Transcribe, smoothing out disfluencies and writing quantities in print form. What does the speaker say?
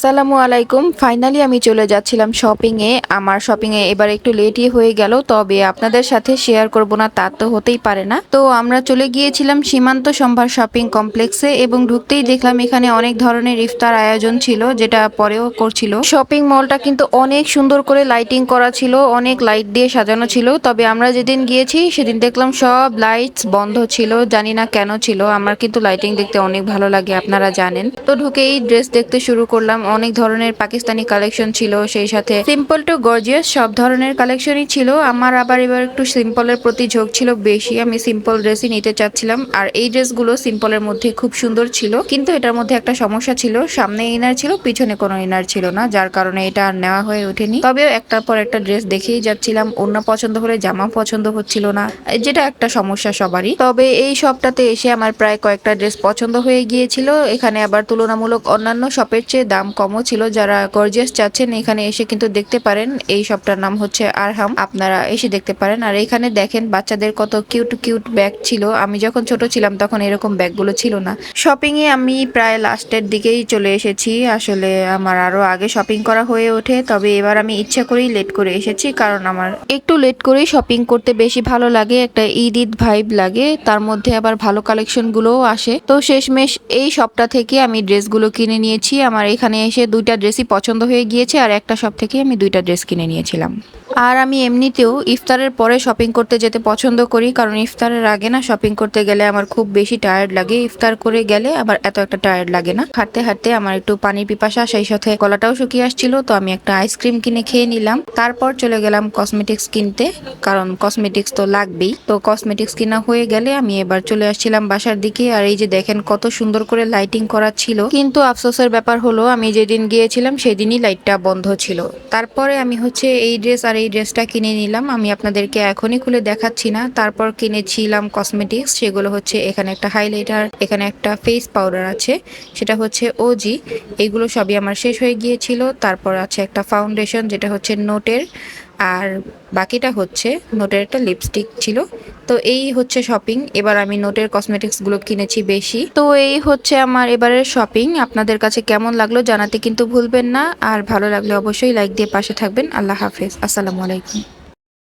আসসালামু আলাইকুম। ফাইনালি আমি চলে যাচ্ছিলাম শপিংয়ে। আমার শপিংয়ে এবার একটু লেটই হয়ে গেল, তবে আপনাদের সাথে শেয়ার করব না তা তো হতেই পারে না। তো আমরা চলে গিয়েছিলাম সীমান্ত সম্ভার শপিং কমপ্লেক্সে এবং ঢুকতেই দেখলাম এখানে অনেক ধরনের ইফতার আয়োজন ছিল, যেটা পরেও করছিল। শপিং মলটা কিন্তু অনেক সুন্দর করে লাইটিং করা ছিল, অনেক লাইট দিয়ে সাজানো ছিল। তবে আমরা যেদিন গিয়েছি সেদিন দেখলাম সব লাইটস বন্ধ ছিল, জানি না কেন ছিল। আমার কিন্তু লাইটিং দেখতে অনেক ভালো লাগে, আপনারা জানেন। তো ঢুকেই ড্রেস দেখতে শুরু করলাম। অনেক ধরনের পাকিস্তানি কালেকশন ছিল, সেই সাথে সিম্পল টু গর্জিয়াস সব ধরনের কালেকশনই ছিল। আমার আবার এবার একটু সিম্পলের প্রতি ঝোঁক ছিল বেশি, আমি সিম্পল ড্রেসই নিতে চাচ্ছিলাম। আর এই ড্রেসগুলো সিম্পলের মধ্যে খুব সুন্দর ছিল, কিন্তু এটার মধ্যে একটা সমস্যা ছিল, সামনে ইনার ছিল, পিছনে কোনো ইনার ছিল না, যার কারণে এটা আর নেওয়া হয়ে ওঠেনি। তবেও একটার পর একটা ড্রেস দেখেই যাচ্ছিলাম, ওড়না পছন্দ হলে জামা পছন্দ হচ্ছিল না, যেটা একটা সমস্যা সবারই। তবে এই শপটাতে এসে আমার প্রায় কয়েকটা ড্রেস পছন্দ হয়ে গিয়েছিল। এখানে আবার তুলনামূলক অন্যান্য শপের চেয়ে দাম কমও ছিল। যারা গর্জিয়াস চাচ্ছেন এখানে এসে কিন্তু দেখতে পারেন। এই শপটার নাম হচ্ছে আরহাম, আপনারা এসে দেখতে পারেন। আর এখানে দেখেন বাচ্চাদের কত কিউট কিউট ব্যাগ ছিল। আমি যখন ছোট ছিলাম তখন এরকম ব্যাগগুলো ছিল না। শপিং এ আমি প্রায় লাস্টের দিকেই চলে এসেছি, আসলে আমার আরো আগে শপিং করা হয়ে ওঠে। তবে এবার আমি ইচ্ছা করেই লেট করে এসেছি, কারণ আমার একটু লেট করেই শপিং করতে বেশি ভালো লাগে, একটা ঈদ ঈদ ভাইব লাগে, তার মধ্যে আবার ভালো কালেকশন গুলোও আসে। তো শেষমেশ এই শপটা থেকে আমি ড্রেসগুলো কিনে নিয়েছি। আমার এখানে এসে দুইটা ড্রেসই পছন্দ হয়ে গিয়েছে, আর একটা শপ থেকে আমি দুইটা ড্রেস কিনে নিয়েছিলাম। আর আমি এমনিতেও ইফতারের পরে শপিং করতে যেতে পছন্দ করি, কারণ ইফতারের আগে না শপিং করতে গেলে আমার খুব বেশি টায়ার্ড লাগে। ইফতার করে গেলে আবার এত একটা টায়ার্ড লাগে না। হাঁটতে হাঁটতে আমার একটু পানির পিপাসা, সেই সাথে গলাটাও শুকিয়ে আসছিল, তো আমি একটা আইসক্রিম কিনে খেয়ে নিলাম। তারপর চলে গেলাম কসমেটিক্স কিনতে, কারণ কসমেটিক্স তো লাগবেই। তো কসমেটিক্স কিনা হয়ে গেলে আমি এবার চলে আসছিলাম বাসার দিকে। আর এই যে দেখেন কত সুন্দর করে লাইটিং করা ছিল, কিন্তু আফসোসের ব্যাপার হলো আমি যেদিন গিয়েছিলাম সেদিনই লাইটটা বন্ধ ছিল। তারপরে আমি হচ্ছে এই ড্রেস আর এই ড্রেসটা কিনে নিলাম, আমি আপনাদেরকে এখনই খুলে দেখাচ্ছি না। তারপর কিনেছিলাম কসমেটিক্স, সেগুলো হচ্ছে এখানে একটা হাইলাইটার, এখানে একটা ফেস পাউডার আছে, সেটা হচ্ছে ওজি। এগুলো সবই আমার শেষ হয়ে গিয়েছিল। তারপর আছে একটা ফাউন্ডেশন, যেটা হচ্ছে নোটের, আর বাকিটা হচ্ছে নোটের একটা লিপস্টিক ছিল। তো এই হচ্ছে শপিং। এবার আমি নোটের কসমেটিক্স গুলো কিনেছি বেশি। তো এই হচ্ছে আমার এবারের শপিং। আপনাদের কাছে কেমন লাগলো জানাতে কিন্তু ভুলবেন না, আর ভালো লাগলে অবশ্যই লাইক দিয়ে পাশে থাকবেন। আল্লাহ হাফেজ, আসসালামু আলাইকুম।